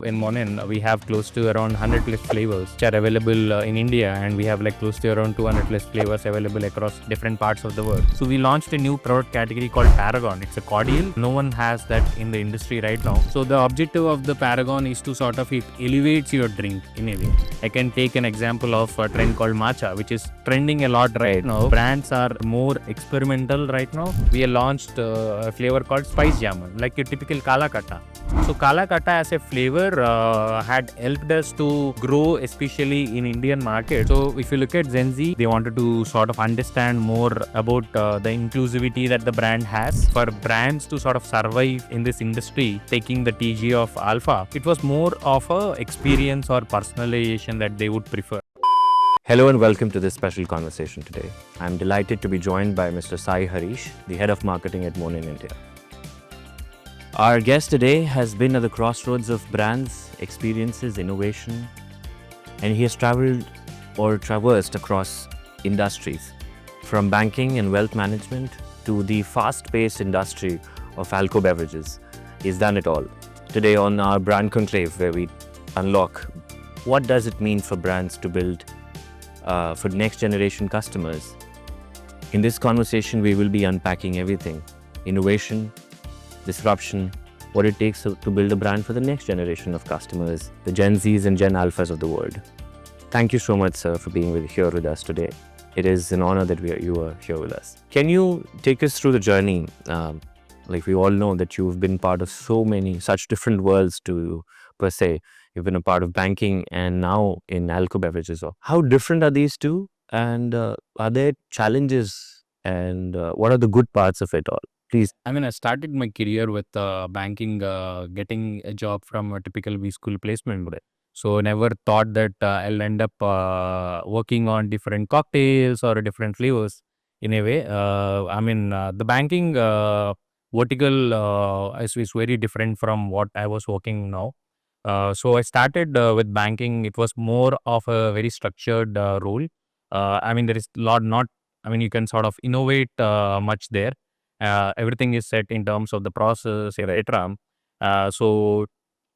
In Monin, we have close to around 100 plus flavors which are available in India, and we have like close to around 200 plus flavors available across different parts of the world. So we launched a new product category called Paragon. It's a cordial. No one has that in the industry right now. So the objective of the Paragon is to sort of it elevates your drink in a way. I can take an example of a trend called matcha, which is trending a lot right now. Brands are more experimental right now. We have launched a flavor called Spice Jamun, like your typical Kala Kata. So Kala Kata as a flavor had helped us to grow, especially in Indian market. So if you look at Gen Z, they wanted to sort of understand more about the inclusivity that the brand has. For brands to sort of survive in this industry, taking the TG of Alpha, it was more of a experience or personalization that they would prefer. Hello and welcome to this special conversation today. I'm delighted to be joined by Mr. Sai Harish, the Head of Marketing at MONIN India. Our guest today has been at the crossroads of brands, experiences, innovation, and he has traveled or traversed across industries, from banking and wealth management to the fast-paced industry of alcohol beverages. He's done it all. Today on our Brand Conclave, where we unlock what does it mean for brands to build for next generation customers. In this conversation, we will be unpacking everything: innovation, disruption, what it takes to build a brand for the next generation of customers, the Gen Zs and Gen Alphas of the world. Thank you so much, sir, for being here with us today. It is an honor that you are here with us. Can you take us through the journey? Like we all know that you've been part of such different worlds per se. You've been a part of banking and now in alcohol beverages. How different are these two? And are there challenges? And what are the good parts of it all? Please. I started my career with banking, getting a job from a typical V school placement. So never thought that I'll end up working on different cocktails or different flavors in a way. The banking vertical is very different from what I was working now. So I started with banking. It was more of a very structured role. There is a lot not, you can sort of innovate much there. Everything is set in terms of the process, etc. So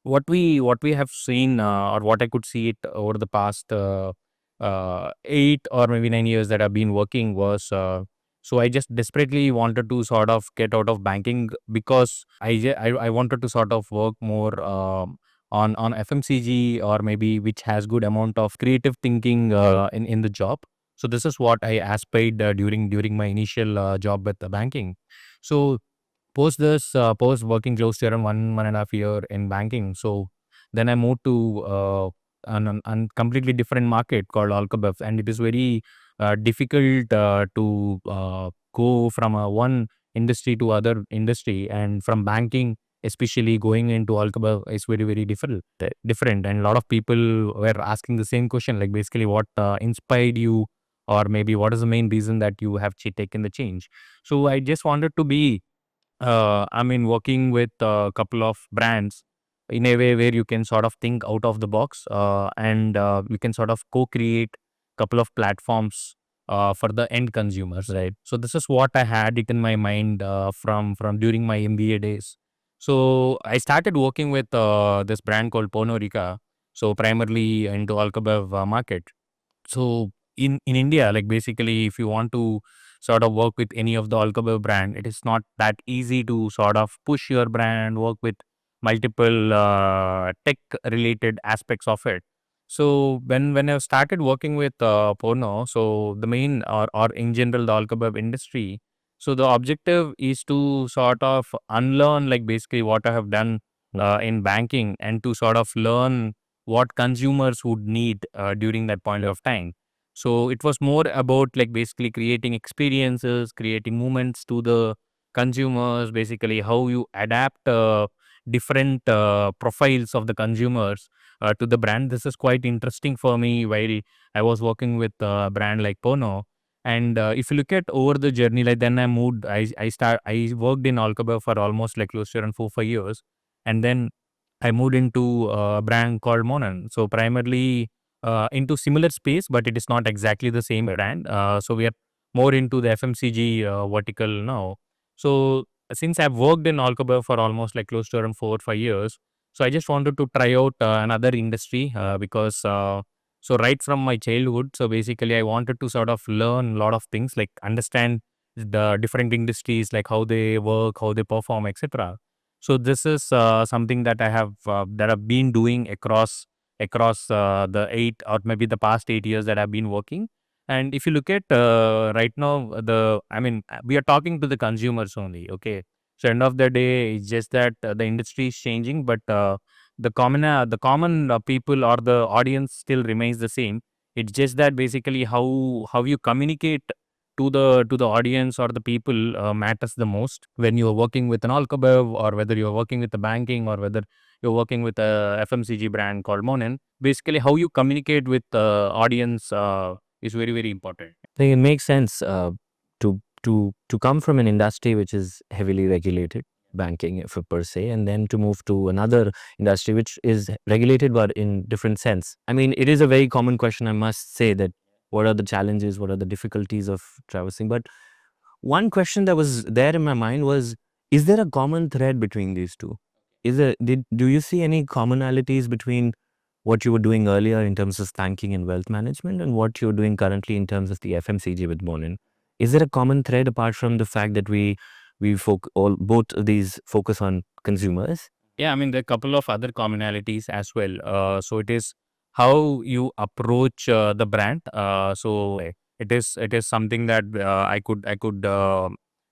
what we have seen or what I could see it over the past 8 or maybe 9 years that I've been working was so I just desperately wanted to sort of get out of banking because I wanted to sort of work more on FMCG or maybe which has good amount of creative thinking in the job. So this is what I aspired during my initial job with the banking. So post working close to around 1.5 year in banking. So then I moved to an completely different market called alco-bev, and it is very difficult to go from one industry to other industry, and from banking especially going into alco-bev is very different. And a lot of people were asking the same question, like basically what inspired you, or maybe what is the main reason that you have taken the change. So I just wanted to be working with a couple of brands in a way where you can sort of think out of the box, and you can sort of co-create couple of platforms for the end consumers, right? So this is what I had it in my mind from during my MBA days. So I started working with this brand called Pernod Ricard, so primarily into alcohol market. So in India, like basically, if you want to sort of work with any of the alcohol brand, it is not that easy to sort of push your brand, work with multiple tech related aspects of it. So when I started working with Porno, so the main or in general the alcohol industry, so the objective is to sort of unlearn like basically what I have done in banking, and to sort of learn what consumers would need during that point of time. So it was more about like basically creating experiences, creating moments to the consumers, basically how you adapt different profiles of the consumers to the brand. This is quite interesting for me while I was working with a brand like Pono. And if you look at over the journey, like then I moved, I worked in alcohol for almost like close to around 4 5 years, and then I moved into a brand called Monin. So primarily into similar space, but it is not exactly the same brand. So we are more into the FMCG vertical now. So since I've worked in alcohol for almost like close to around 4 or 5 years, So I just wanted to try out another industry because so right from my childhood, so basically I wanted to sort of learn a lot of things, like understand the different industries, like how they work, how they perform, etc. So this is something that I've been doing across the 8 or maybe the past 8 years that I've been working. And if you look at right now, we are talking to the consumers only. Okay, so end of the day, it's just that the industry is changing, but the common people or the audience still remains the same. It's just that basically how you communicate to the audience or the people matters the most when you are working with an alco-bev, or whether you are working with the banking, or whether you're working with a FMCG brand called Monin. Basically, how you communicate with the audience is very, very important. I think it makes sense to come from an industry which is heavily regulated, banking if per se, and then to move to another industry which is regulated but in different sense. I mean, it is a very common question. I must say that what are the challenges, what are the difficulties of traversing? But one question that was there in my mind was: is there a common thread between these two? Do you see any commonalities between what you were doing earlier in terms of banking and wealth management and what you're doing currently in terms of the FMCG with Monin? Is there a common thread apart from the fact that both of these focus on consumers? Yeah, I mean, there are a couple of other commonalities as well. So it is how you approach the brand. It is something that I could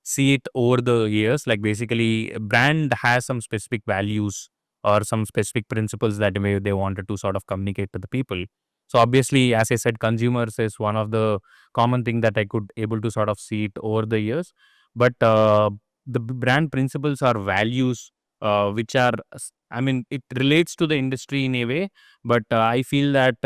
see it over the years. Like basically, a brand has some specific values or some specific principles that they wanted to sort of communicate to the people. So obviously, as I said, consumers is one of the common thing that I could able to sort of see it over the years. But the brand principles are values which are it relates to the industry in a way, but I feel that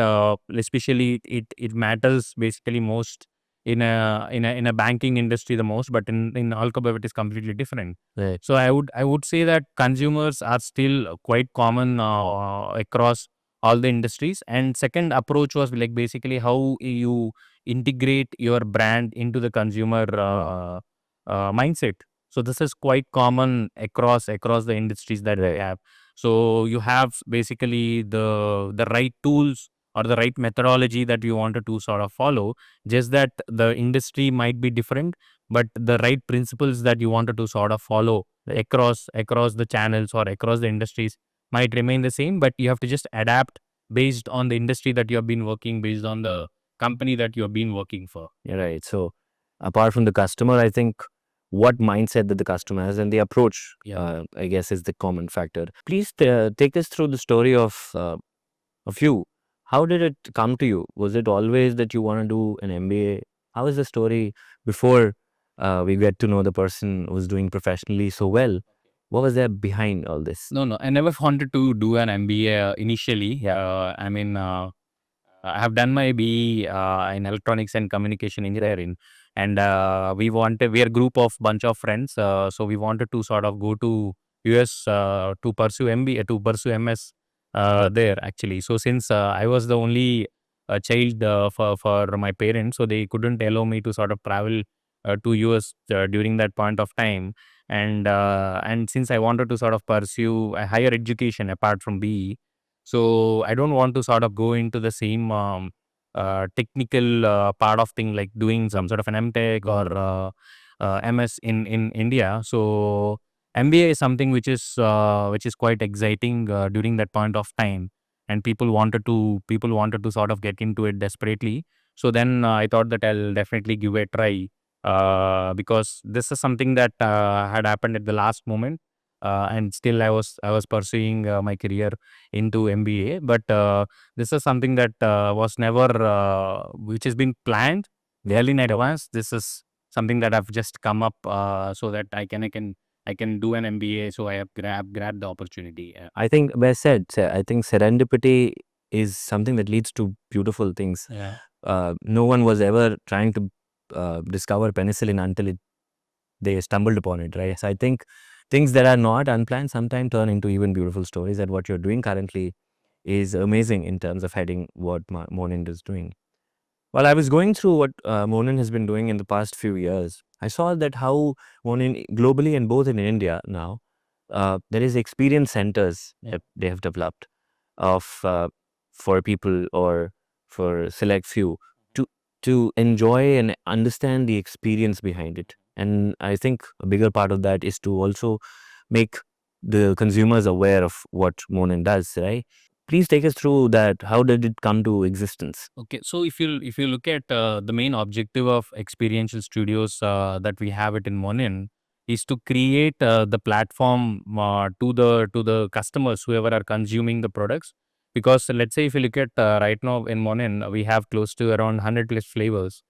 especially it matters basically most in a banking industry the most, but in alcohol it is completely different. Right. So I would say that consumers are still quite common across all the industries. And second approach was like basically how you integrate your brand into the consumer mindset. So this is quite common across the industries that we have. So you have basically the right tools or the right methodology that you wanted to sort of follow. Just that the industry might be different, but the right principles that you wanted to sort of follow across the channels or across the industries might remain the same. But you have to just adapt based on the industry that you have been working, based on the company that you have been working for. Yeah, right. So, apart from the customer, I think what mindset that the customer has and the approach, Yeah. I guess, is the common factor. Please take us through the story of you. How did it come to you? Was it always that you want to do an MBA? How is the story before we get to know the person who's doing professionally so well? What was there behind all this? No, no, I never wanted to do an MBA initially. I have done my BE in electronics and communication engineering, and we are a group of bunch of friends. So we wanted to sort of go to US to pursue MBA, to pursue MS there actually. So since I was the only child for my parents, so they couldn't allow me to sort of travel to US during that point of time. And since I wanted to sort of pursue a higher education apart from BE, so I don't want to sort of go into the same technical part of thing, like doing some sort of an MTech or MS in India. So MBA is something which is quite exciting during that point of time, and people wanted to sort of get into it desperately. So then I thought that I'll definitely give it a try because this is something that had happened at the last moment, and still I was pursuing my career into MBA. But this is something that was never, which has been planned well in advance. This is something that I've just come up so that I can do an MBA. So I have grabbed the opportunity. I think, well said. I think serendipity is something that leads to beautiful things. Yeah. No one was ever trying to discover penicillin until they stumbled upon it, right? So I think things that are not unplanned sometimes turn into even beautiful stories. And what you're doing currently is amazing in terms of heading what Monin is doing. While I was going through what Monin has been doing in the past few years, I saw that how Monin globally and both in India now, there is experience centers that they have developed of for people or for select few to enjoy and understand the experience behind it. And I think a bigger part of that is to also make the consumers aware of what Monin does, right? Please take us through that. How did it come to existence? Okay, so if you look at the main objective of experiential studios that we have it in Monin is to create the platform to the customers whoever are consuming the products. Because let's say if you look at right now in Monin, we have close to around 100 plus flavors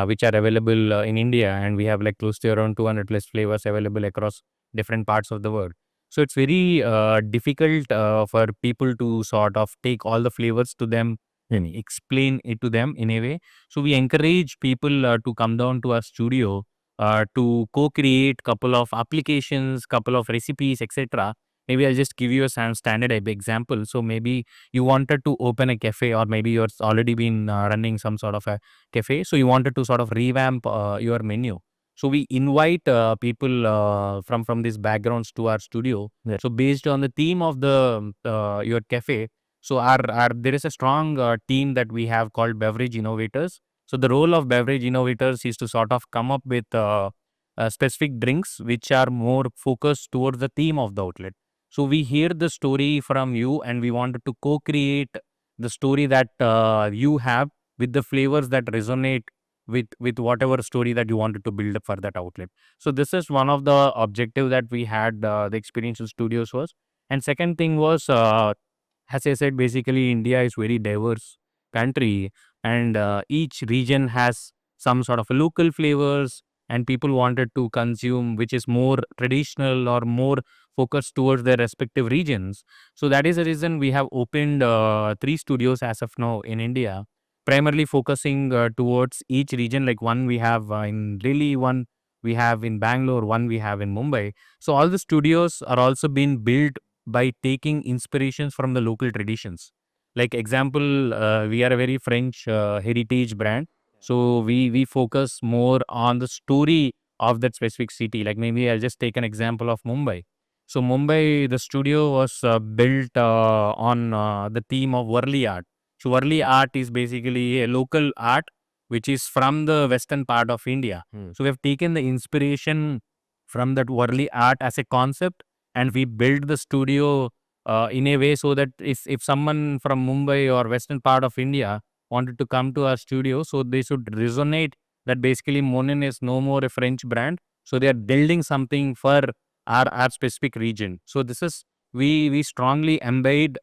which are available in India, and we have like close to around 200 plus flavors available across different parts of the world. So it's very difficult for people to sort of take all the flavors to them and explain it to them in a way. So we encourage people to come down to our studio to co-create couple of applications, couple of recipes, etc. Maybe I'll just give you a standard example. So maybe you wanted to open a cafe, or maybe you're already been running some sort of a cafe. So you wanted to sort of revamp your menu. So we invite people from these backgrounds to our studio. Yeah. So based on the theme of the your cafe, so our there is a strong team that we have called beverage innovators. So the role of beverage innovators is to sort of come up with specific drinks which are more focused towards the theme of the outlet. So we hear the story from you, and we wanted to co-create the story that you have with the flavors that resonate with whatever story that you wanted to build up for that outlet. So this is one of the objective that we had the experiential studios was. And second thing was as I said, basically India is very diverse country, and each region has some sort of local flavors, and people wanted to consume which is more traditional or more focused towards their respective regions. So that is the reason we have opened three studios as of now in India, primarily focusing towards each region. Like one we have in Delhi, one we have in Bangalore, one we have in Mumbai. So all the studios are also being built by taking inspirations from the local traditions. Like example, we are a very French heritage brand, so we focus more on the story of that specific city. Like maybe I'll just take an example of Mumbai. So Mumbai, the studio was built on the theme of Varli art. So Varli art is basically a local art which is from the western part of India. So we have taken the inspiration from that Varli art as a concept, and we built the studio in a way so that if someone from Mumbai or western part of India wanted to come to our studio, so they should resonate that basically Monin is no more a French brand. So they are building something for our specific region. So this is we strongly embed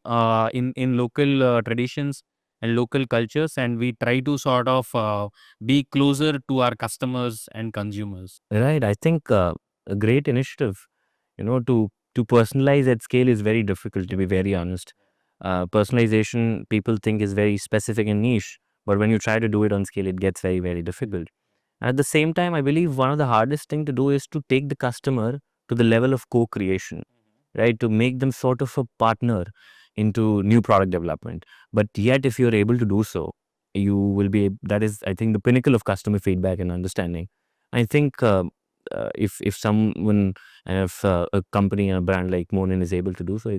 in local traditions and local cultures, and we try to sort of be closer to our customers and consumers. Right. I think a great initiative, to personalize at scale is very difficult, to be very honest. Personalization, people think is very specific and niche, but when you try to do it on scale, it gets very, very difficult. At the same time, I believe one of the hardest thing to do is to take the customer to the level of co-creation, right? To make them sort of a partner into new product development. But yet, if you're able to do so, you will be, that is, I think, the pinnacle of customer feedback and understanding. I think if someone, if a company and a brand like Monin is able to do so,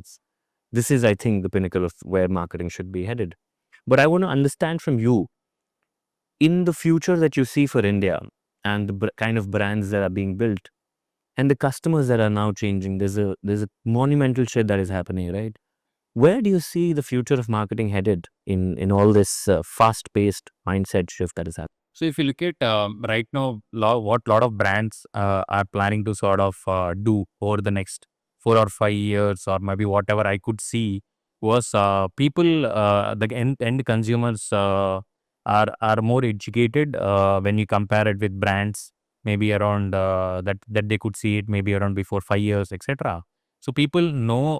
this is, I think, the pinnacle of where marketing should be headed. But I want to understand from you, in the future that you see for India and the kind of brands that are being built and the customers that are now changing, there's a monumental shift that is happening, right? Where do you see the future of marketing headed in all this fast-paced mindset shift that is happening? So if you look at right now, what lot of brands are planning to sort of do over the next 4 or 5 years, or maybe whatever I could see was people, the end consumers are more educated when you compare it with brands maybe around that they could see it maybe around before 5 years, etc. So people know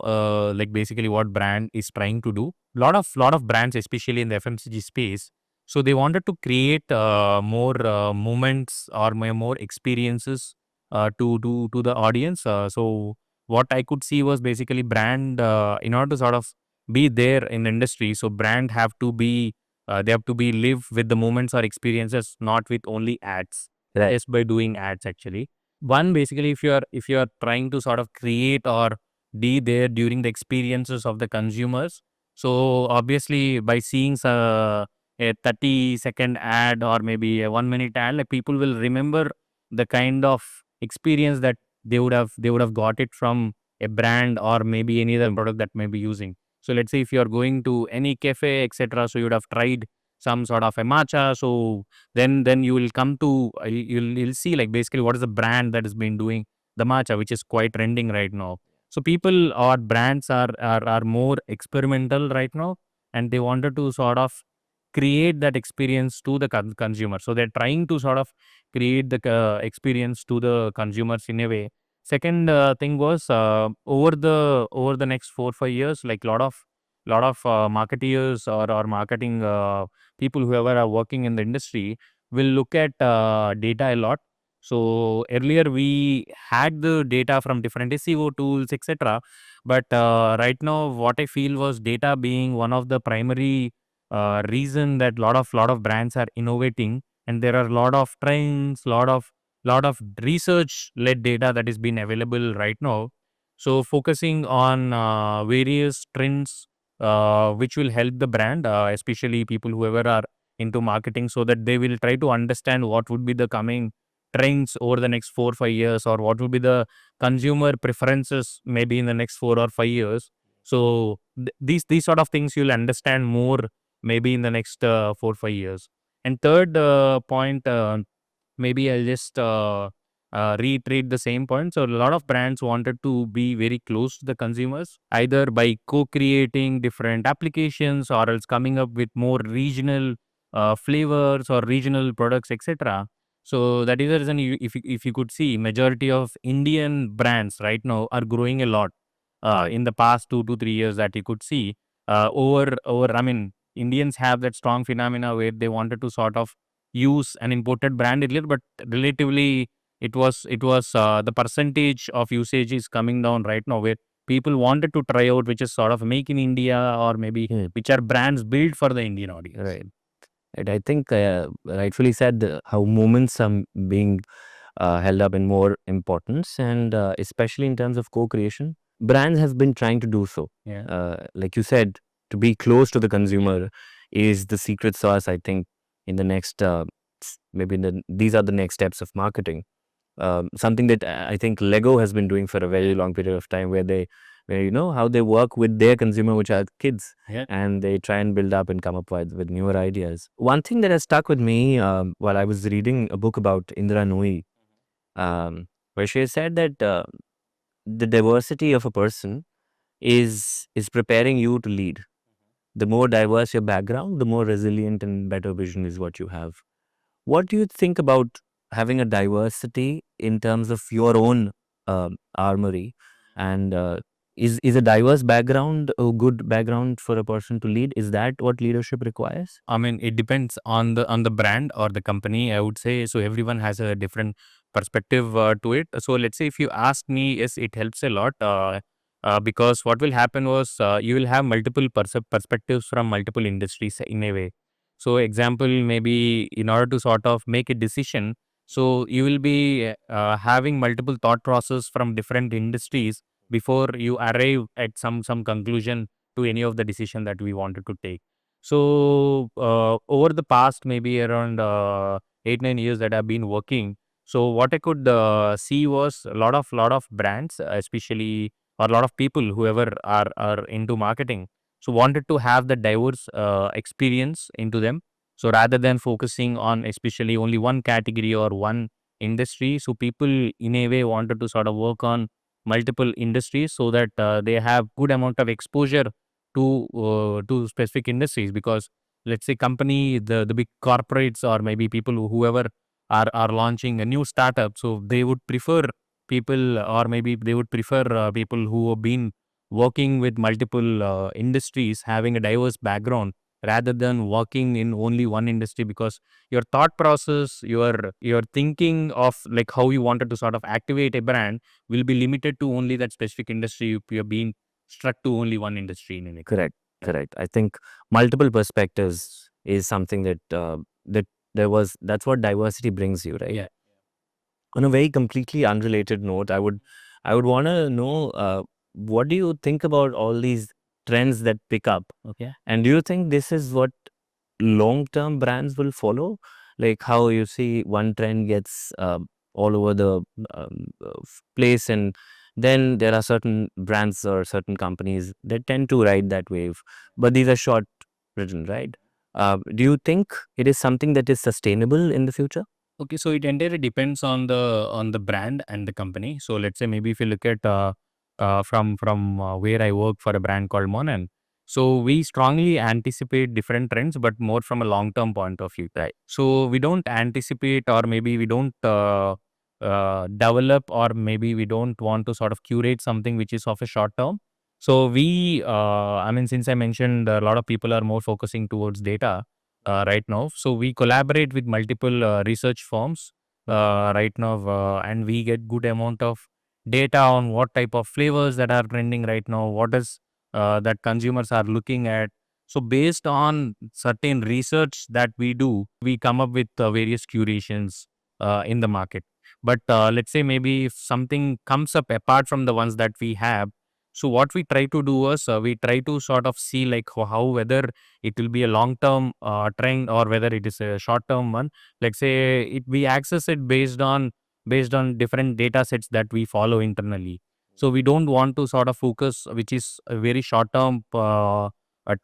like basically what brand is trying to do. Lot of brands, especially in the FMCG space, so they wanted to create more moments or more experiences to the audience. So what I could see was basically brand in order to sort of be there in the industry. So brand have to be they have to be live with the moments or experiences, not with only ads. Right. Just by doing ads actually. one, basically, if you are trying to sort of create or be there during the experiences of the consumers, so obviously by seeing a 30-second ad or maybe a 1 minute ad, like people will remember the kind of experience that they would have got it from a brand or maybe any other product that may be using. So let's say if you are going to any cafe, etc., so you would have tried some sort of a matcha. So then you will come to you'll see like basically what is the brand that has been doing the matcha, which is quite trending right now. So people or brands are more experimental right now, and they wanted to sort of create that experience to the consumer. So they're trying to sort of create the experience to the consumers in a way. Second thing was over the next 4 5 years, like lot of marketeers or marketing people whoever are working in the industry will look at data a lot. So earlier we had the data from different SEO tools, etc. But right now, what I feel was data being one of the primary reason that lot of brands are innovating, and there are a lot of trends, lot of research led data that is being available right now. So focusing on various trends which will help the brand, especially people whoever are into marketing, so that they will try to understand what would be the coming trends over the next 4 5 years, or what would be the consumer preferences maybe in the next 4 or 5 years. So these sort of things you'll understand more maybe in the next 4 5 years. And third point, maybe I'll just reiterate the same point. So a lot of brands wanted to be very close to the consumers, either by co-creating different applications or else coming up with more regional flavors or regional products, etc. So that is the reason if you could see, majority of Indian brands right now are growing a lot in the past 2 to 3 years that you could see. I mean, Indians have that strong phenomena where they wanted to sort of use an imported brand earlier, but relatively it was the percentage of usage is coming down right now, where people wanted to try out which is sort of make in India, or maybe which are brands built for the Indian audience. Right. And I think rightfully said how moments are being held up in more importance, and especially in terms of co-creation, brands have been trying to do so. Yeah. Like you said, to be close to the consumer is the secret sauce. I think in the next these are the next steps of marketing. Something that I think Lego has been doing for a very long period of time, where you know how they work with their consumer, which are kids, Yeah. and they try and build up and come up with newer ideas. One thing that has stuck with me while I was reading a book about Indra Nooyi, where she said that the diversity of a person is preparing you to lead. The more diverse your background, the more resilient and better vision is what you have. What do you think about having a diversity in terms of your own armory? And is a diverse background a good background for a person to lead? Is that what leadership requires? I mean, it depends on the brand or the company, I would say. So everyone has a different perspective to it. So let's say if you ask me, yes, it helps a lot because what will happen was you will have multiple perspectives from multiple industries in a way. So example, maybe in order to sort of make a decision, so you will be having multiple thought process from different industries before you arrive at some conclusion to any of the decision that we wanted to take. So over the past maybe around 8 9 years that I've been working, so what I could see was a lot of brands, especially, or a lot of people whoever are into marketing, so wanted to have the diverse experience into them. So rather than focusing on especially only one category or one industry, so people in a way wanted to sort of work on multiple industries so that they have good amount of exposure to specific industries. Because let's say company, the big corporates or maybe people whoever are launching a new startup, so they would prefer people, or maybe they would prefer people who have been working with multiple industries, having a diverse background, rather than working in only one industry. Because your thought process, your thinking of like how you wanted to sort of activate a brand will be limited to only that specific industry. You're being struck to only one industry in any case. Correct. Correct. I think multiple perspectives is something that that that's what diversity brings you, right? Yeah. On a very completely unrelated note, I would want to know what do you think about all these trends that pick up? Okay. And do you think this is what long-term brands will follow? Like how you see one trend gets all over the place, and then there are certain brands or certain companies that tend to ride that wave, but these are short-ridden, right? Do you think it is something that is sustainable in the future? Okay, so it entirely depends on the brand and the company. So let's say maybe if you look at from where I work for a brand called Monin, so we strongly anticipate different trends, but more from a long term point of view. Right. So we don't anticipate, or maybe we don't develop, or maybe we don't want to sort of curate something which is of a short term. So I mean, since I mentioned a lot of people are more focusing towards data right now. So we collaborate with multiple research firms right now, and we get good amount of data on what type of flavors that are trending right now, what is that consumers are looking at. So based on certain research that we do, we come up with various curations in the market. But let's say maybe if something comes up apart from the ones that we have, so what we try to do is we try to sort of see like how whether it will be a long term trend or whether it is a short term one. Like say we access it based on different data sets that we follow internally. So we don't want to sort of focus which is a very short term a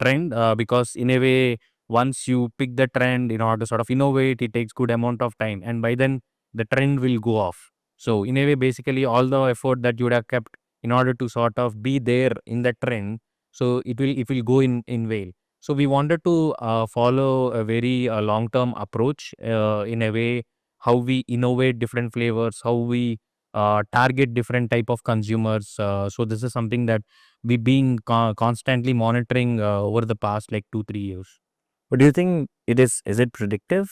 trend, because in a way once you pick the trend in order to sort of innovate, it takes good amount of time, and by then the trend will go off. So in a way, basically all the effort that you would have kept in order to sort of be there in the trend, so it will go in vain. So we wanted to follow a very long term approach in a way how we innovate different flavors, how we target different type of consumers. So this is something that we been constantly monitoring over the past like 2-3 years. But do you think is it predictive?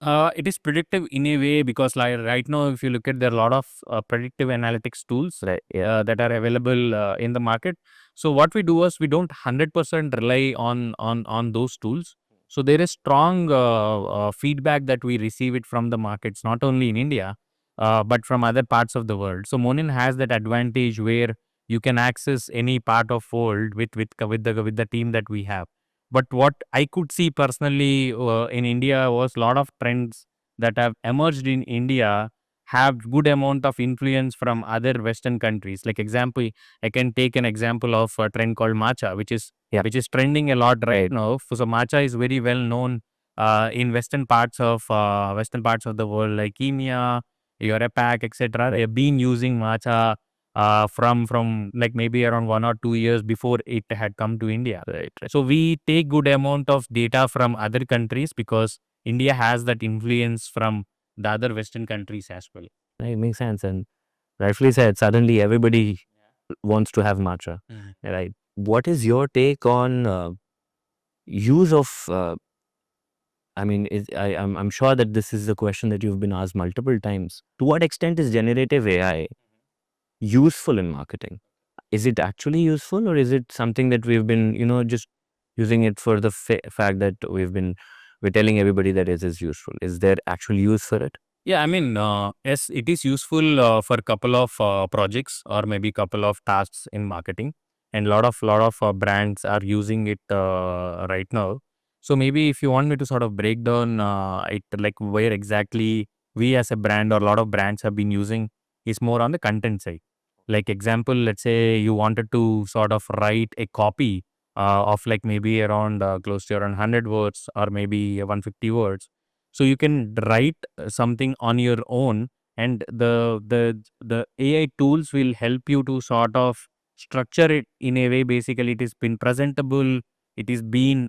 It is predictive in a way because like right now, if you look at there are a lot of predictive analytics tools Right. Yeah. that are available in the market. So what we do is we don't 100% rely on those tools. So there is strong feedback that we receive it from the markets, not only in India, but from other parts of the world. So Monin has that advantage where you can access any part of world with the team that we have. But what I could see personally in India was a lot of trends that have emerged in India have good amount of influence from other Western countries. Like example, I can take an example of a trend called matcha, Yeah. which is trending a lot right Right. now. So matcha is very well known in Western parts of the world, like Kenya, Europe, etc. They have been using matcha from like maybe around 1 or 2 years before it had come to India. Right. Right. So we take good amount of data from other countries because India has that influence from the other Western countries as well. Right, makes sense. And rightfully said, suddenly everybody wants to have matcha. Mhm. Right. What is your take on use of I mean, I'm sure that this is a question that you've been asked multiple times. To what extent is generative AI useful in marketing? Is it actually useful, or is it something that we've been, just using it for the fact that we're telling everybody that it is useful? Is there actual use for it? Yeah, I mean, yes, it is useful for a couple of projects or maybe couple of tasks in marketing, and lot of brands are using it right now. So maybe if you want me to sort of break down it like where exactly we as a brand or a lot of brands have been using is more on the content side. Like example, let's say you wanted to sort of write a copy of like maybe around close to around 100 words or maybe 150 words. So you can write something on your own, and the AI tools will help you to sort of structure it in a way. Basically, it is been presentable. It is been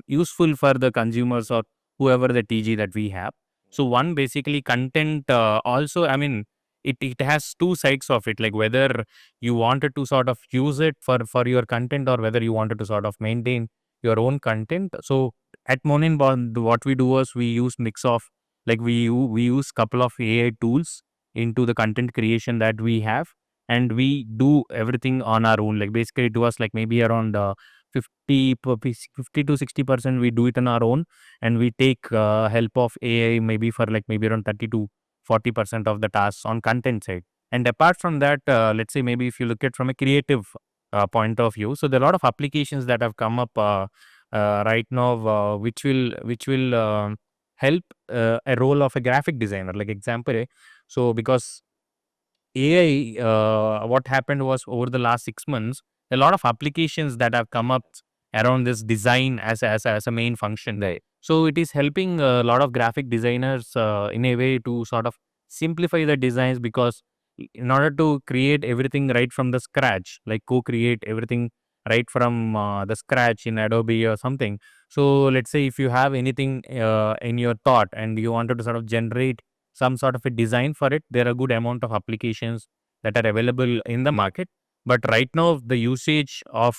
useful for the consumers or whoever the TG that we have. So one basically content also. I mean, it has two sides of it. Like whether you wanted to sort of use it for your content or whether you wanted to sort of maintain your own content. So at Monin Bond, what we do is we use mix of like we use couple of AI tools into the content creation that we have, and we do everything on our own. Like basically, it was like maybe around 50 to 60% we do it on our own, and we take help of AI maybe for like maybe around 30 to 40% of the tasks on content side. And apart from that, let's say maybe if you look at from a creative point of view, so there are a lot of applications that have come up right now, which will help a role of a graphic designer. Like example, so because AI, what happened was over the last 6 months, a lot of applications that have come up around this design as a main function. Right. So it is helping a lot of graphic designers in a way to sort of simplify the designs, because in order to create everything right from the scratch, like co-create everything right from the scratch in Adobe or something. So let's say if you have anything in your thought and you wanted to sort of generate some sort of a design for it, there are good amount of applications that are available in the market. But right now, the usage of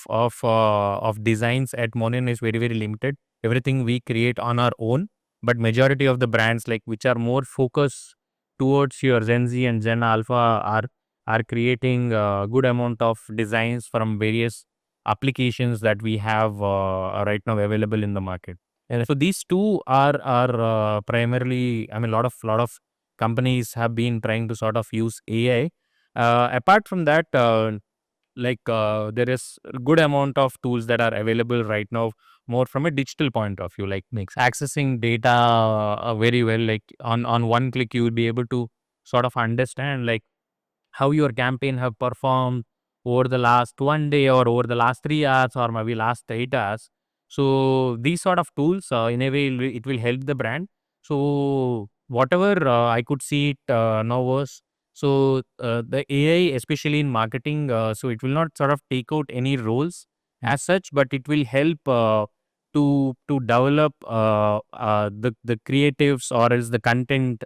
designs at Monin is very very limited. Everything we create on our own, but majority of the brands like which are more focused towards your Gen Z and Gen Alpha are creating a good amount of designs from various applications that we have right now available in the market. And so these two are primarily, I mean, lot of companies have been trying to sort of use AI. Apart from that, there is a good amount of tools that are available right now, more from a digital point of view, like makes accessing data very well. Like on one click, you will be able to sort of understand like how your campaign have performed over the last 1 day or over the last 3 hours or maybe last 8 hours. So these sort of tools, in a way, it will help the brand. So whatever I could see it now was, so the AI, especially in marketing, so it will not sort of take out any roles as such, but it will help to develop the creatives or else the content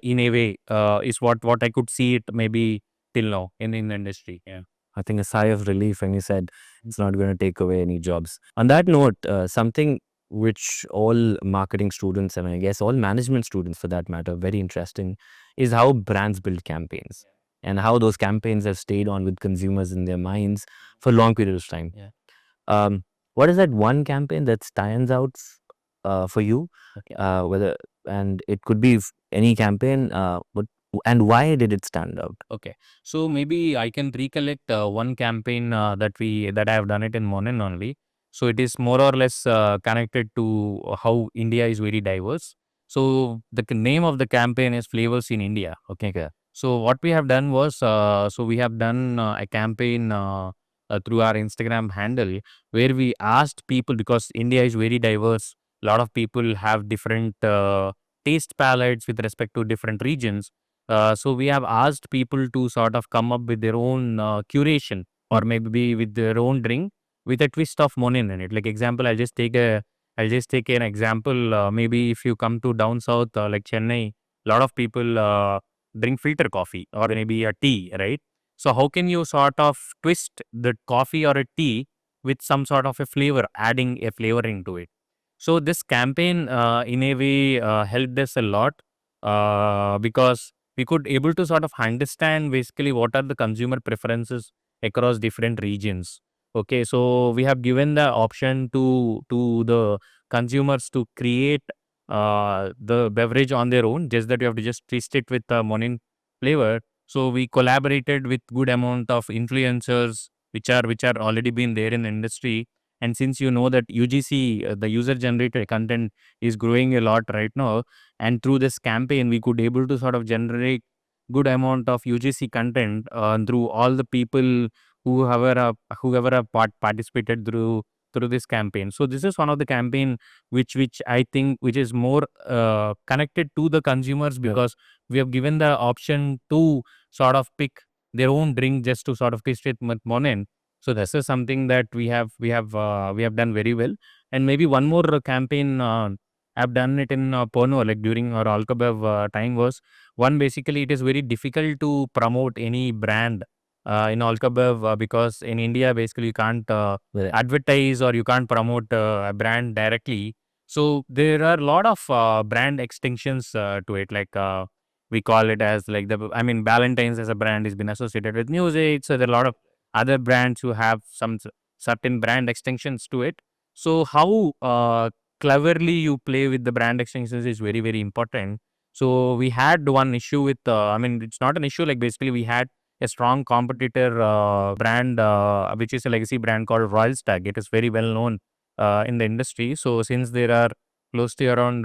in a way, is what I could see it maybe till now in the industry. Yeah. I think a sigh of relief when you said it's not going to take away any jobs. On that note, something which all marketing students, and I guess all management students for that matter, very interesting, is how brands build campaigns and how those campaigns have stayed on with consumers in their minds for long periods of time. Yeah. Um, what is that one campaign that stands out for you? Okay. Whether and it could be any campaign. And why did it stand out? Okay. So maybe I can recollect one campaign that I have done it in Monin only. So it is more or less connected to how India is very diverse. So the name of the campaign is Flavors in India. Okay. Okay. So what we have done was, so we have done a campaign through our Instagram handle, where we asked people, because India is very diverse. A lot of people have different taste palettes with respect to different regions. So we have asked people to sort of come up with their own curation, or maybe with their own drink with a twist of Monin in it. Like example, I'll just take an example. Maybe if you come to down south, like Chennai, a lot of people drink filter coffee or maybe a tea, right? So how can you sort of twist the coffee or a tea with some sort of a flavor, adding a flavoring to it? So this campaign, in a way, helped us a lot, because we could able to sort of understand basically what are the consumer preferences across different regions. Okay, so we have given the option to the consumers to create the beverage on their own, just that you have to just twist it with the Monin flavor. So we collaborated with good amount of influencers which are already been there in the industry. And since you know that UGC, the user generated content, is growing a lot right now, and through this campaign we could able to sort of generate good amount of UGC content through all the people whoever have participated through this campaign. So this is one of the campaign which I think which is more connected to the consumers, because we have given the option to sort of pick their own drink just to sort of taste it with Monin. So this is something that we have done very well. And maybe one more campaign I've done it in Pono, like during our alco-bev time was one. Basically, it is very difficult to promote any brand in alco-bev, because in India, basically, you can't Right. advertise or you can't promote a brand directly. So there are a lot of brand extensions to it. Like we call it as like I mean, Valentine's as a brand has been associated with music. So there are a lot of other brands who have some certain brand extensions to it. So how cleverly you play with the brand extensions is very very important. So we had one issue with, I mean, it's not an issue, like basically we had a strong competitor brand, which is a legacy brand called Royal Stag. It is very well known in the industry. So since there are close to around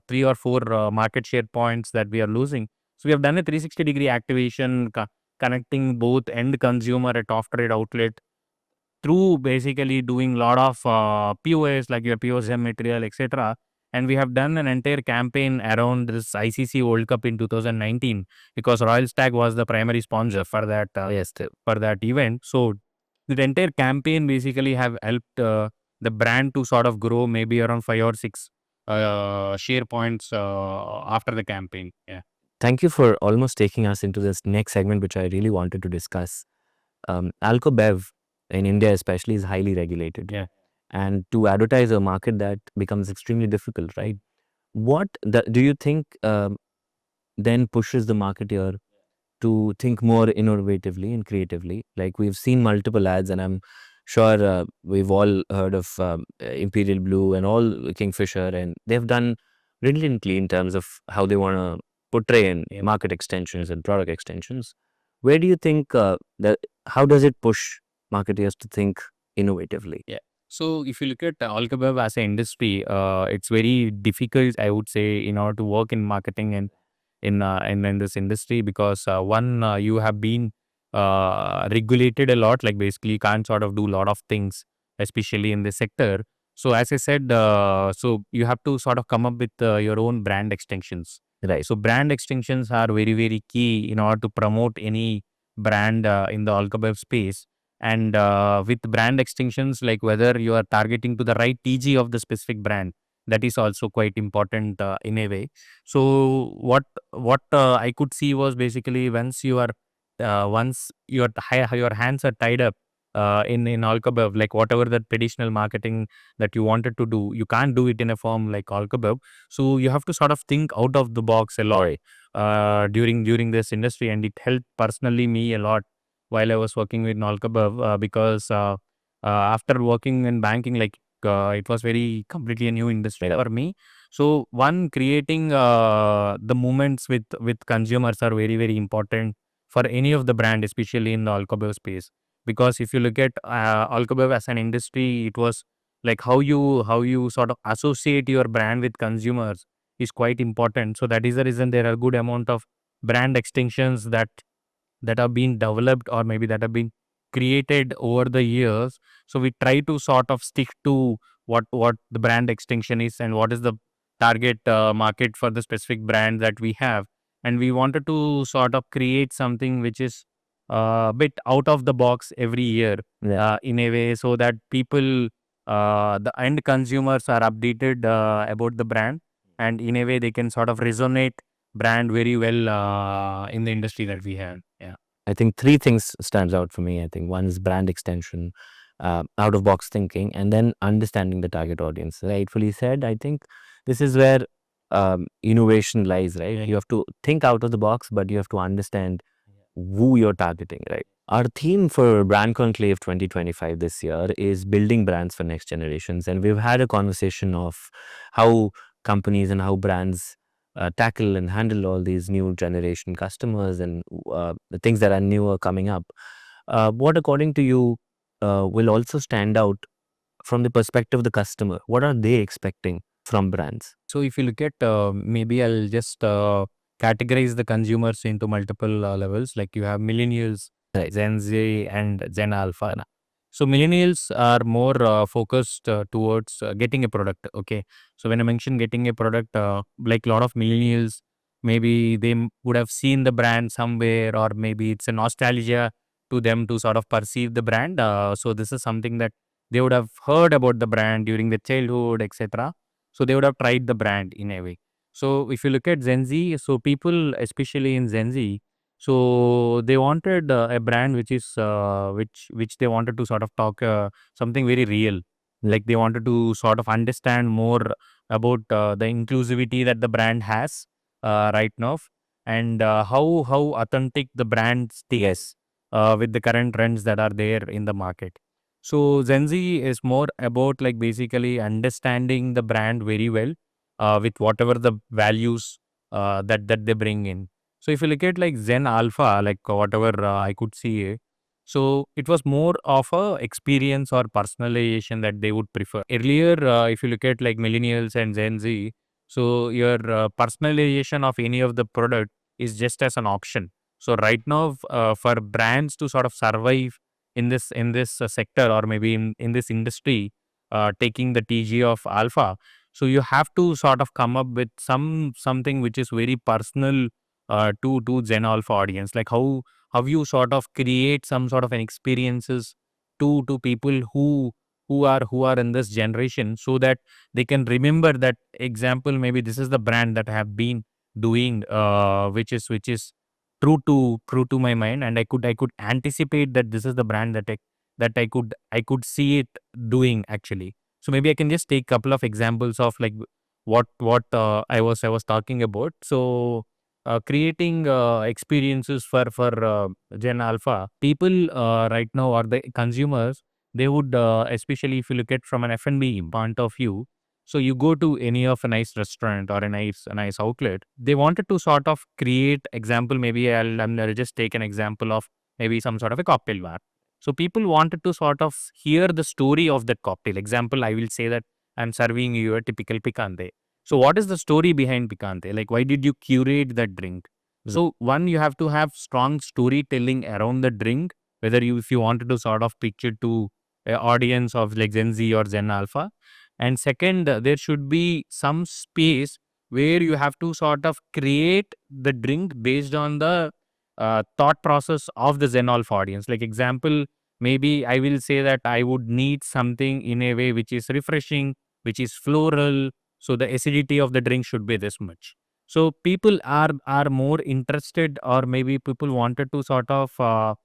3 or 4 market share points that we are losing, so we have done a 360-degree activation connecting both end consumer at off-trade outlet through basically doing lot of POS, like your POSM material, etc. And we have done an entire campaign around this ICC World Cup in 2019 because Royal Stag was the primary sponsor for that for that event. So the entire campaign basically have helped the brand to sort of grow maybe around 5 or 6 share points after the campaign. Yeah. Thank you for almost taking us into this next segment, which I really wanted to discuss. Alco-bev in India especially is highly regulated. Yeah. And to advertise a market that becomes extremely difficult, right? Do you think then pushes the marketeer to think more innovatively and creatively? Like we've seen multiple ads, and I'm sure we've all heard of Imperial Blue and all Kingfisher, and they've done brilliantly in terms of how they want to portray in market extensions and product extensions. Where do you think that? How does it push marketeers to think innovatively? Yeah. So if you look at alco-bev as an industry, it's very difficult, I would say, in order to work in marketing and in this industry because one, you have been regulated a lot. Like basically, you can't sort of do a lot of things, especially in this sector. So as I said, so you have to sort of come up with your own brand extensions. Right. So brand extensions are very very key in order to promote any brand in the alco-bev space. And with brand extensions, like whether you are targeting to the right TG of the specific brand, that is also quite important in a way. So what I could see was basically once your hands are tied up in alco-bev, like whatever the traditional marketing that you wanted to do, you can't do it in a form like alco-bev. So you have to sort of think out of the box a lot during this industry, and it helped personally me a lot while I was working with alco-bev because after working in banking, like it was very completely a new industry for me. So one, creating the moments with consumers are very very important for any of the brand, especially in the alco-bev space. Because if you look at alco-bev as an industry, it was like how you sort of associate your brand with consumers is quite important. So that is the reason there are good amount of brand extensions that have been developed or maybe that have been created over the years. So we try to sort of stick to what the brand extension is and what is the target market for the specific brand that we have. And we wanted to sort of create something which is a bit out of the box every year in a way, so that people, the end consumers, are updated about the brand, and in a way they can sort of resonate brand very well in the industry that we have. Yeah. I think three things stands out for me. I think one is brand extension, out of box thinking, and then understanding the target audience. Rightfully said. I think this is where innovation lies. Right, you have to think out of the box, but you have to understand who you're targeting. Right. Our theme for Brand Conclave 2025 this year is building brands for next generations, and we've had a conversation of how companies and how brands tackle and handle all these new generation customers and the things that are newer coming up. What, according to you, will also stand out from the perspective of the customer? What are they expecting from brands? So if you look at, maybe I'll just categorize the consumers into multiple levels. Like you have millennials, Right. Gen Z, and Gen Alpha. So millennials are more focused towards getting a product. Okay. So when I mention getting a product, like a lot of millennials, maybe they would have seen the brand somewhere, or maybe it's a nostalgia to them to sort of perceive the brand. So this is something that they would have heard about the brand during their childhood, etc. So they would have tried the brand in a way. So if you look at Gen Z, so people, especially in Gen Z, so they wanted a brand which is which they wanted to sort of talk something very real. Like they wanted to sort of understand more about the inclusivity that the brand has right now, and how authentic the brand stays with the current trends that are there in the market. So Gen Z is more about like basically understanding the brand very well, with whatever the values that they bring in. So if you look at like Zen Alpha, like whatever I could see, so it was more of a experience or personalization that they would prefer. Earlier, if you look at like millennials and Gen Z, so your personalization of any of the product is just as an option. So right now, for brands to sort of survive in this sector, or maybe in this industry, taking the TG of Alpha, so you have to sort of come up with something which is very personal to Gen Alpha audience. Like how you sort of create some sort of an experiences to people who are in this generation, so that they can remember that example. Maybe this is the brand that I have been doing, which is true to my mind, and I could anticipate that this is the brand that I could see it doing actually. So maybe I can just take couple of examples of like what I was talking about. So creating experiences for Gen Alpha people right now, or the consumers, they would especially if you look at from an F&B point of view. So you go to any of a nice restaurant or a nice outlet. They wanted to sort of create example. Maybe I'll just take an example of maybe some sort of a cocktail bar. So people wanted to sort of hear the story of that cocktail. Example, I will say that I'm serving you a typical picante. So what is the story behind picante? Like why did you curate that drink? So one, you have to have strong storytelling around the drink, whether you if you wanted to sort of pitch it to a audience of like Gen Z or Gen Alpha. And second, there should be some space where you have to sort of create the drink based on the thought process of the Gen Alpha audience. Like example, maybe I will say that I would need something in a way which is refreshing, which is floral. So the acidity of the drink should be this much. So people are more interested, or maybe people wanted to sort of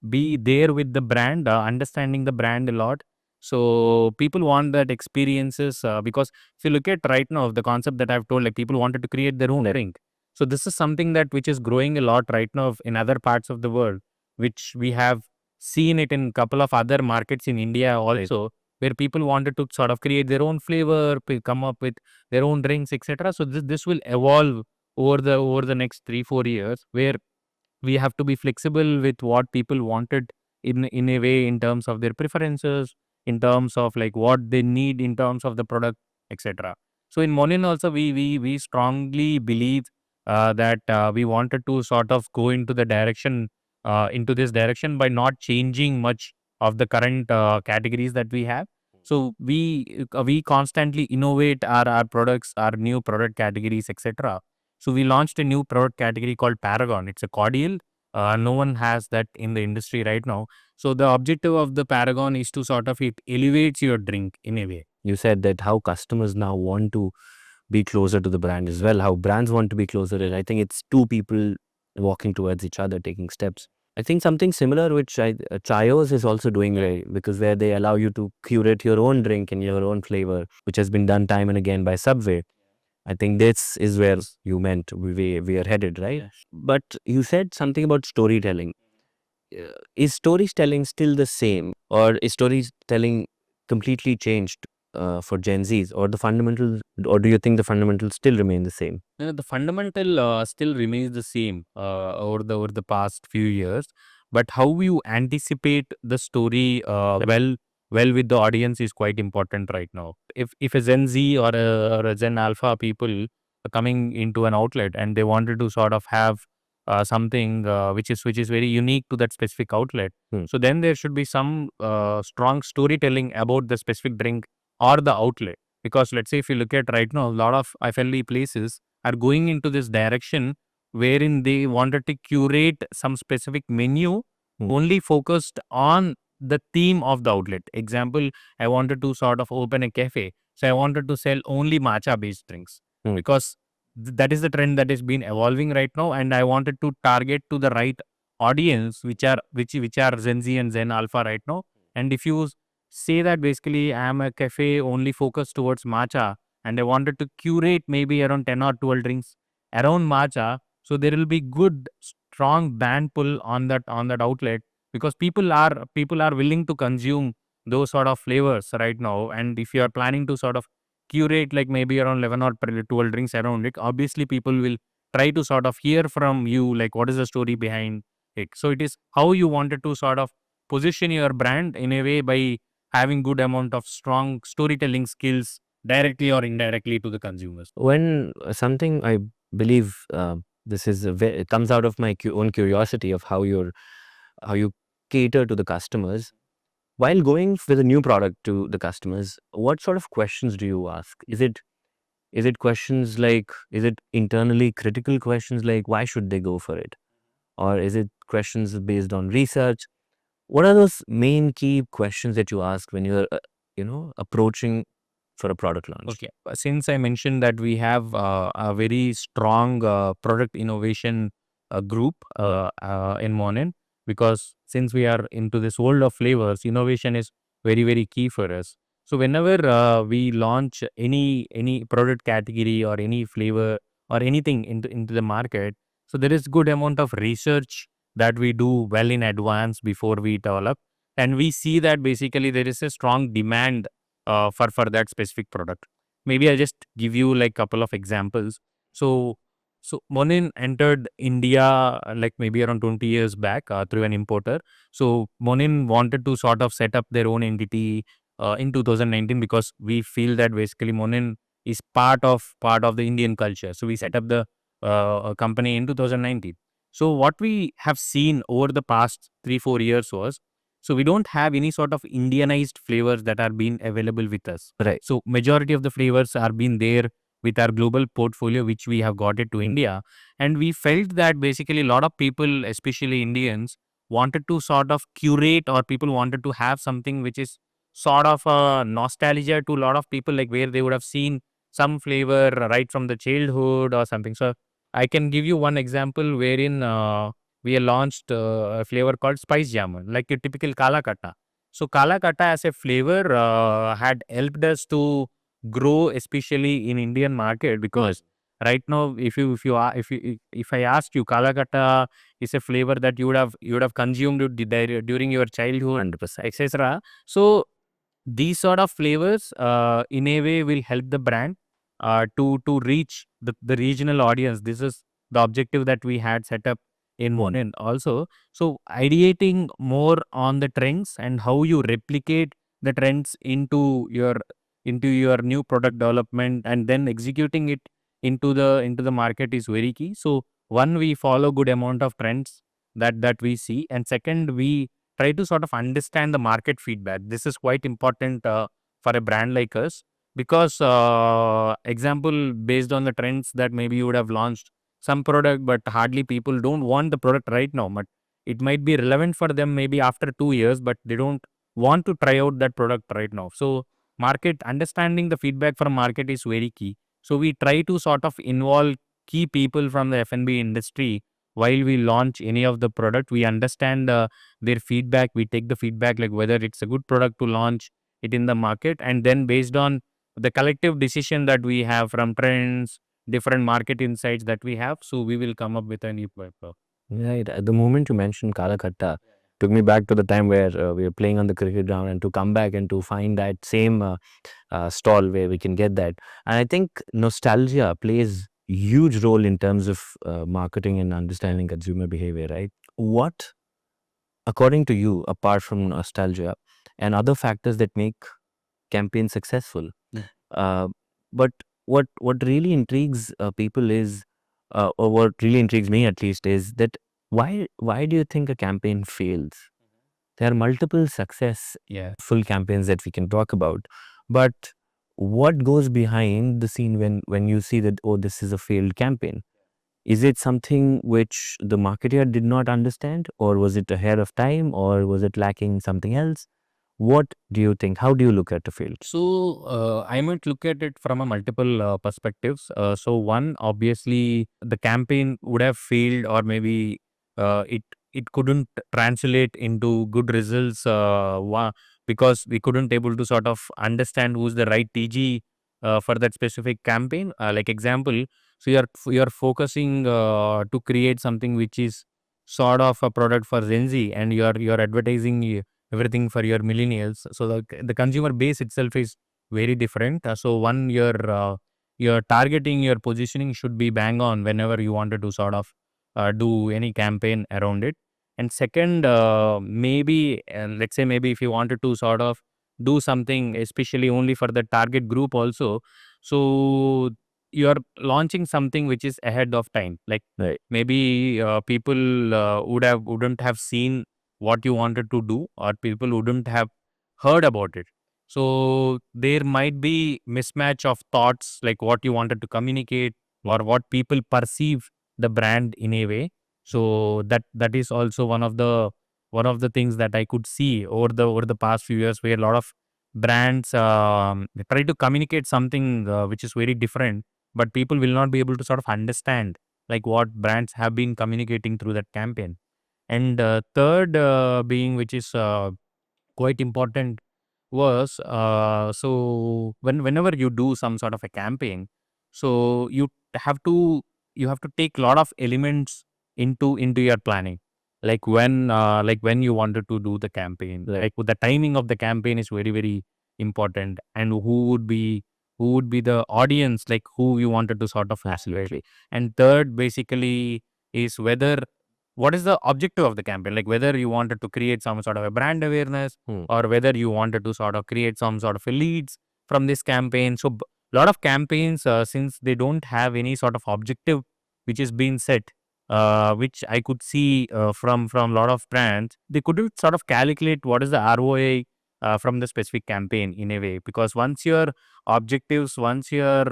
be there with the brand, understanding the brand a lot. So people want that experiences, because if you look at right now the concept that I've told, like people wanted to create their own drink. So this is something that which is growing a lot right now in other parts of the world, which we have seen it in couple of other markets in India also, where people wanted to sort of create their own flavor, come up with their own drinks, etc. So this will evolve over the next 3-4 years, where we have to be flexible with what people wanted in a way, in terms of their preferences, in terms of like what they need in terms of the product, etc. So in Monin also, we strongly believe that we wanted to sort of go into this direction by not changing much of the current categories that we have. So we constantly innovate our products, our new product categories, etc. So we launched a new product category called Paragon. It's a cordial. No one has that in the industry right now. So the objective of the Paragon is to sort of it elevates your drink in a way. You said that how customers now want to be closer to the brand as well, how brands want to be closer. I think it's two people walking towards each other, taking steps. I think something similar which Chayos is also doing, right, because where they allow you to curate your own drink in your own flavor, which has been done time and again by Subway. I think this is where you meant we are headed, right? Yes. But you said something about storytelling. Is storytelling still the same, or is storytelling completely changed for Gen Zs, or the fundamentals, or do you think the fundamentals still remain the same? The fundamental still remains the same over the past few years, but how you anticipate the story well with the audience is quite important right now. If a Gen Z or a Gen Alpha people are coming into an outlet and they wanted to sort of have something which is very unique to that specific outlet, so then there should be some strong storytelling about the specific drink or the outlet. Because let's say if you look at right now, a lot of FLE places are going into this direction wherein they wanted to curate some specific menu only focused on the theme of the outlet. Example, I wanted to sort of open a cafe. So I wanted to sell only matcha based drinks because that is the trend that is been evolving right now. And I wanted to target to the right audience, which are Gen Z and Gen Alpha right now. And if you say that basically I am a cafe only focused towards matcha, and I wanted to curate maybe around 10 or 12 drinks around matcha. So there will be good, strong brand pull on that outlet, because people are willing to consume those sort of flavors right now. And if you are planning to sort of curate like maybe around 11 or 12 drinks around it, obviously people will try to sort of hear from you like what is the story behind it. So it is how you wanted to sort of position your brand in a way by having good amount of strong storytelling skills directly or indirectly to the consumers. When something I believe this is it comes out of my own curiosity of how you cater to the customers while going with a new product to the customers. What sort of questions do you ask? Is it questions like, is it internally critical questions like why should they go for it, or is it questions based on research? What are those main key questions that you ask when you're approaching for a product launch? Okay. Since I mentioned that we have a very strong product innovation group in Monin, because since we are into this world of flavors, innovation is very, very key for us. So whenever we launch any product category or any flavor or anything into the market, so there is good amount of research that we do well in advance before we develop, and we see that basically there is a strong demand for that specific product. Maybe I'll just give you like couple of examples. So, so Monin entered India like maybe around 20 years back through an importer. So Monin wanted to sort of set up their own entity in 2019, because we feel that basically Monin is part of the Indian culture. So we set up the company in 2019. So what we have seen over the past 3-4 years was, so we don't have any sort of Indianized flavors that are being available with us. Right. So majority of the flavors are being there with our global portfolio, which we have got it to India. And we felt that basically a lot of people, especially Indians, wanted to sort of curate, or people wanted to have something which is sort of a nostalgia to a lot of people, like where they would have seen some flavor right from the childhood or something. So I can give you one example wherein we have launched a flavor called spice jamun, like a typical kala katta. So kala katta as a flavor had helped us to grow, especially in Indian market, because right now, if I asked you, kala katta is a flavor that you would have consumed during your childhood, 100%. etc. So these sort of flavors in a way will help the brand to reach the regional audience. This is the objective that we had set up in Monin also. So ideating more on the trends and how you replicate the trends into your new product development, and then executing it into the market is very key. So one, we follow good amount of trends that we see, and second, we try to sort of understand the market feedback. This is quite important for a brand like us, because example, based on the trends that maybe you would have launched some product, but hardly people don't want the product right now, but it might be relevant for them maybe after 2 years, but they don't want to try out that product right now. So market, understanding the feedback from market is very key. So we try to sort of involve key people from the F&B industry while we launch any of the product. We understand their feedback. We take the feedback like whether it's a good product to launch it in the market, and then based on the collective decision that we have from trends, different market insights that we have, so we will come up with a new product. Right. At the moment you mentioned Kala Katta, took me back to the time where we were playing on the cricket ground, and to come back and to find that same stall where we can get that. And I think nostalgia plays huge role in terms of marketing and understanding consumer behavior, right? What, according to you, apart from nostalgia and other factors that make campaigns successful, uh, but what really intrigues people is, or what really intrigues me at least, is that why do you think a campaign fails? There are multiple Yeah. successful campaigns that we can talk about, but what goes behind the scene when you see that, oh, this is a failed campaign? Is it something which the marketer did not understand, or was it ahead of time, or was it lacking something else? What do you think? How do you look at a failed? So I might look at it from a multiple perspectives. So one, obviously, the campaign would have failed, or maybe it couldn't translate into good results. Because we couldn't able to sort of understand who's the right TG for that specific campaign. Like example, so you're focusing to create something which is sort of a product for Gen Z, and you're advertising everything for your millennials. So the consumer base itself is very different. So one, your targeting, your positioning should be bang on whenever you wanted to sort of do any campaign around it. And second, maybe let's say maybe if you wanted to sort of do something especially only for the target group also, so you're launching something which is ahead of time. Like Right. maybe people wouldn't have seen what you wanted to do, or people wouldn't have heard about it. So there might be mismatch of thoughts, like what you wanted to communicate or what people perceive the brand in a way. So that is also one of the things that I could see over the past few years, where a lot of brands they try to communicate something which is very different, but people will not be able to sort of understand like what brands have been communicating through that campaign. And third, being which is quite important, was so whenever you do some sort of a campaign, so have to you have to take a lot of elements into your planning, like when you wanted to do the campaign, Right. like the timing of the campaign is very very important, and who would be the audience, like who you wanted to sort of activate. Absolutely. And third basically is whether what is the objective of the campaign, like whether you wanted to create some sort of a brand awareness, Hmm. or whether you wanted to sort of create some sort of a leads from this campaign. So a lot of campaigns, since they don't have any sort of objective which is being set, which I could see from a lot of brands, they couldn't sort of calculate what is the ROI from the specific campaign in a way, because once your objectives, once your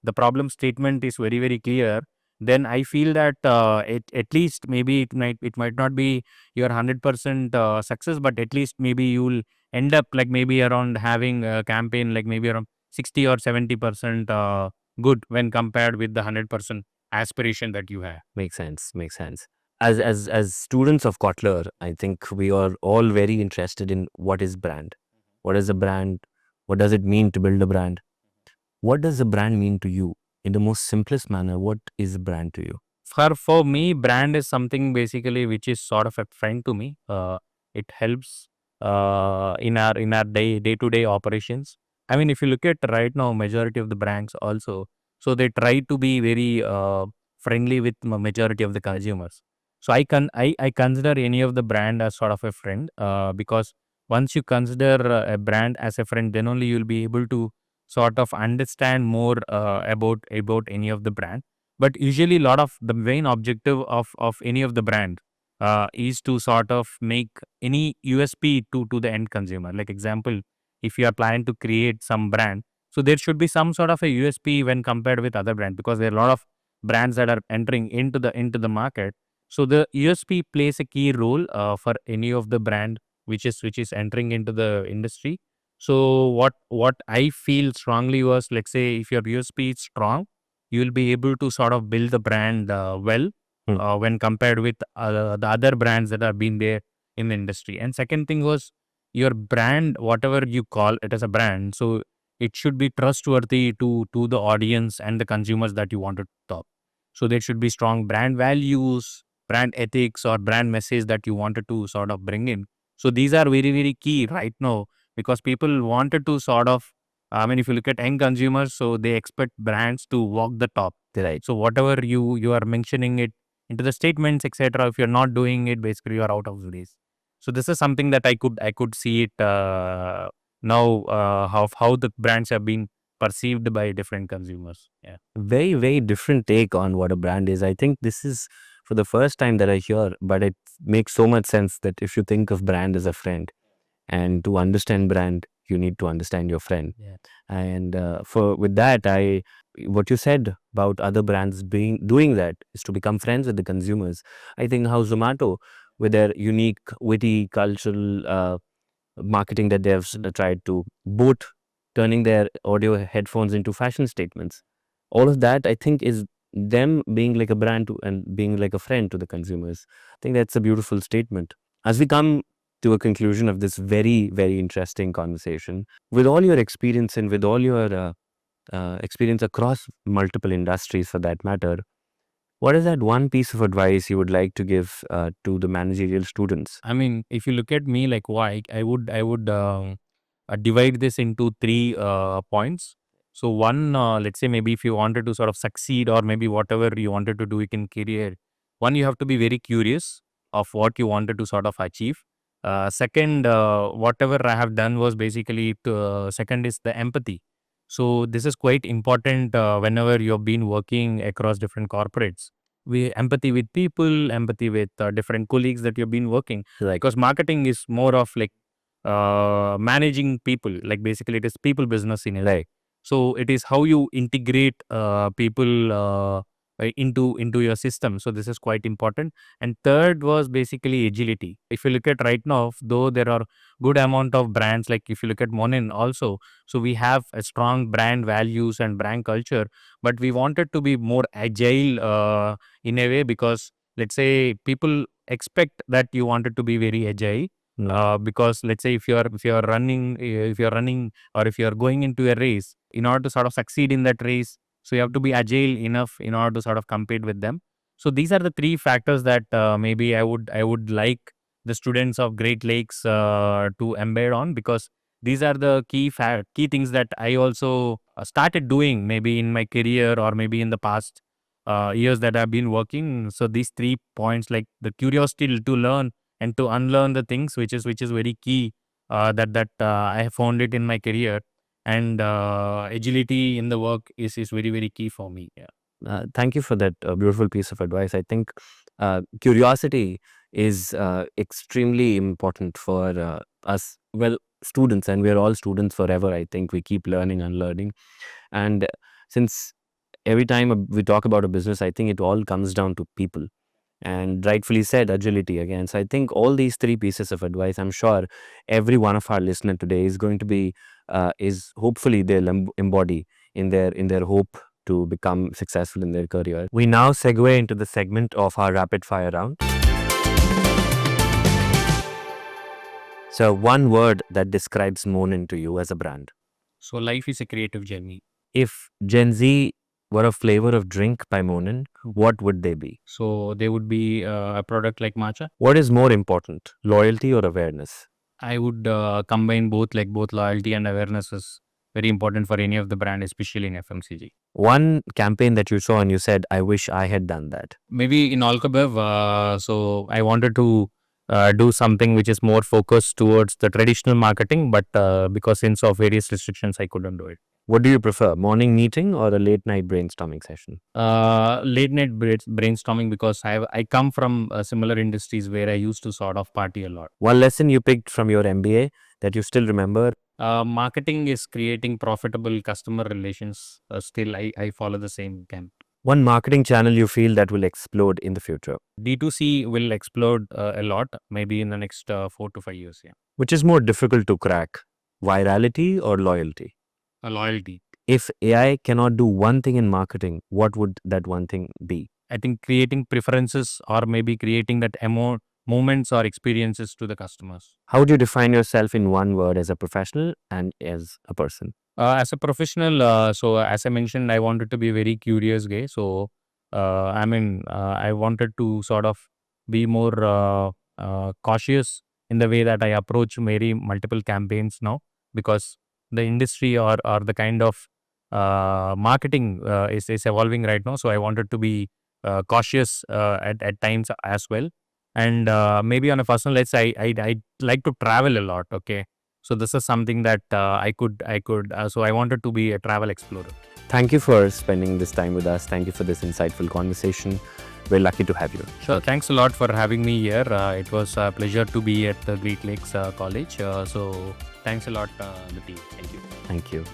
the problem statement is very very clear, then I feel that at least maybe it might not be your 100% success, but at least maybe you'll end up like maybe around having a campaign like maybe around 60 or 70% good when compared with the 100% aspiration that you have. Makes sense. Makes sense. As students of Kotler, I think we are all very interested in what is brand. What is a brand? What does it mean to build a brand? What does a brand mean to you? In the most simplest manner, what is a brand to you? For me, brand is something basically which is sort of a friend to me. It helps in our day to day operations. I mean, if you look at right now, majority of the brands also, so they try to be very friendly with majority of the consumers. So I consider any of the brand as sort of a friend, because once you consider a brand as a friend, then only you'll be able to sort of understand more about any of the brand. But usually, a lot of the main objective of any of the brand is to sort of make any USP to the end consumer. Like example, if you are planning to create some brand, so there should be some sort of a USP when compared with other brands, because there are a lot of brands that are entering into the market. So the USP plays a key role for any of the brand which is entering into the industry. So what I feel strongly was, let's say, if your USP is strong, you will be able to sort of build the brand well Hmm. when compared with the other brands that have been there in the industry. And second thing was, your brand, whatever you call it as a brand, so it should be trustworthy to the audience and the consumers that you want to talk. So there should be strong brand values, brand ethics, or brand message that you wanted to sort of bring in. So these are very very key right now, because people wanted to sort of, I mean, if you look at end consumers, so they expect brands to walk the talk. Right. So whatever you are mentioning it into the statements, etc., if you're not doing it, basically you are out of the race. So this is something that I could see it now, how the brands have been perceived by different consumers. Yeah. Very, very different take on what a brand is. I think this is for the first time that I hear, but it makes so much sense that if you think of brand as a friend, and to understand brand, you need to understand your friend. Yeah. And for with that, what you said about other brands being doing that is to become friends with the consumers. I think how Zomato, with their unique, witty, cultural marketing that they've tried to boot, turning their audio headphones into fashion statements. All of that, I think, is them being like a brand to, and being like a friend to the consumers. I think that's a beautiful statement. As we come to a conclusion of this very, very interesting conversation, with all your experience and with all your experience across multiple industries for that matter, what is that one piece of advice you would like to give to the managerial students? I mean, if you look at me, like why I would divide this into three points. So one, let's say maybe if you wanted to sort of succeed or maybe whatever you wanted to do in career, one, you have to be very curious of what you wanted to sort of achieve. Second, whatever I have done was basically second is the empathy. So this is quite important whenever you've been working across different corporates. We empathy with people, empathy with different colleagues that you've been working. Like, Because marketing is more of like managing people. Like basically, it is people business in a way. So it is how you integrate people into your system. So this is quite important. And third was basically agility. If you look at right now, though there are good amount of brands, like if you look at Monin also, so we have a strong brand values and brand culture, but we wanted to be more agile in a way, because let's say people expect that you wanted to be very agile. Because let's say if you're running or if you're going into a race, in order to sort of succeed in that race, so you have to be agile enough in order to sort of compete with them. So these are the three factors that maybe I would like the students of Great Lakes to embed on, because these are the key things that I also started doing maybe in my career or maybe in the past years that I've been working. So these 3 points, like the curiosity to learn and to unlearn the things, which is very key, that I have found it in my career, and agility in the work is very very key for me. Yeah. thank you for that beautiful piece of advice. I think curiosity is extremely important for us, well, students, and we are all students forever. I think we keep learning and learning. And since every time we talk about a business, I think it all comes down to people. And rightfully said, agility again. So I think all these three pieces of advice, I'm sure every one of our listener today is going to be, is hopefully they'll embody in their hope to become successful in their career. We now segue into the segment of our rapid fire round. So one word that describes Monin to you as a brand. So life is a creative journey. If Gen Z were a flavor of drink by Monin, what would they be? So they would be a product like matcha. What is more important, loyalty or awareness? I would combine both, like both loyalty and awareness is very important for any of the brand, especially in FMCG. One campaign that you saw and you said, I wish I had done that. Maybe in alco-bev, so I wanted to do something which is more focused towards the traditional marketing, but because since of various restrictions, I couldn't do it. What do you prefer, morning meeting or a late night brainstorming session? Late night brainstorming, because I come from similar industries where I used to sort of party a lot. One lesson you picked from your MBA that you still remember? Marketing is creating profitable customer relations. Still, I follow the same camp. One marketing channel you feel that will explode in the future? D2C will explode a lot, maybe in the next 4 to 5 years. Yeah. Which is more difficult to crack, virality or loyalty? Loyalty. If AI cannot do one thing in marketing, what would that one thing be? I think creating preferences or maybe creating that moments or experiences to the customers. How do you define yourself in one word as a professional and as a person? As a professional, so as I mentioned, I wanted to be a very curious guy. So, I wanted to sort of be more cautious in the way that I approach very multiple campaigns now, because the industry or the kind of marketing is evolving right now. So I wanted to be cautious at times as well. And maybe on a personal, I like to travel a lot. Okay. So this is something that so I wanted to be a travel explorer. Thank you for spending this time with us. Thank you for this insightful conversation. We're lucky to have you. Sure. Thanks a lot for having me here. It was a pleasure to be at the Great Lakes College. So thanks a lot, the team. Thank you. Thank you.